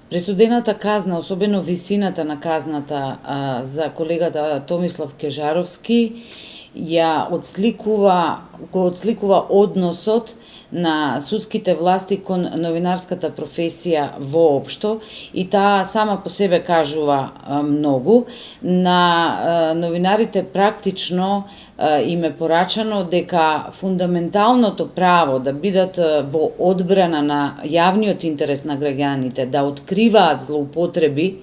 Пресудената казна, особено висината на казната за колегата Томислав Кежаровски, го отсликува односот на судските власти кон новинарската професија воопшто, и таа сама по себе кажува многу. На новинарите практично им е порачано дека фундаменталното право да бидат во одбрана на јавниот интерес на граѓаните, да откриваат злоупотреби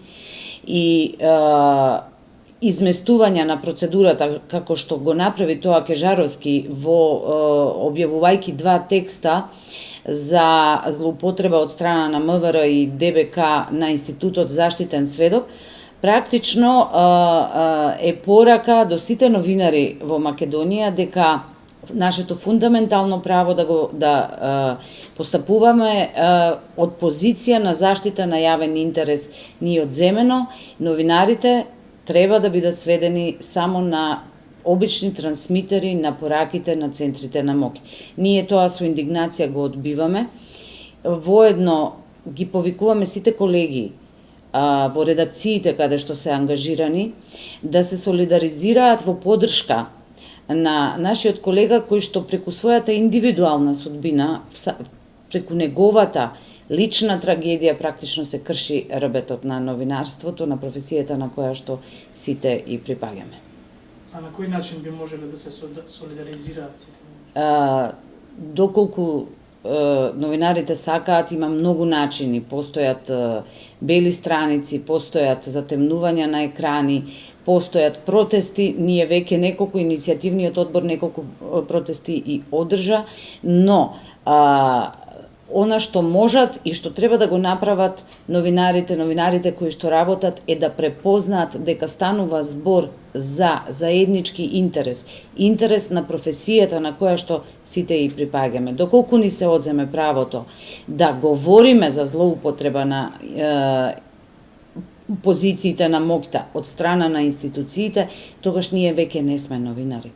и изместување на процедурата, како што го направи тоа Кежаровски објавувајќи два текста за злоупотреба од страна на МВР и ДБК на Институтот заштитен сведок, практично е порака до сите новинари во Македонија дека нашето фундаментално право да постапуваме од позиција на заштита на јавен интерес ни е одземено. Новинарите треба да бидат сведени само на обични трансмитери на пораките на центрите на моќ. Ние тоа со индигнација го одбиваме. Воедно ги повикуваме сите колеги во редакциите каде што се ангажирани да се солидаризираат во поддршка на нашиот колега кој што преку својата индивидуална судбина, преку неговата лична трагедија практично се крши рбетот на новинарството, на професијата на која што сите и припаѓаме. А на кој начин би можеле да се солидаризираат сите? Доколку новинарите сакаат, има многу начини. Постојат бели страници, постојат затемнувања на екрани, постојат протести. Ние веќе неколку, иницијативниот одбор неколку протести и одржа, но она што можат и што треба да го направат новинарите кои што работат, е да препознаат дека станува збор за заеднички интерес на професијата на која што сите и припаѓаме. Доколку ни се одземе правото да говориме за злоупотреба на позициите на моќта од страна на институциите, тогаш ние веќе не сме новинари.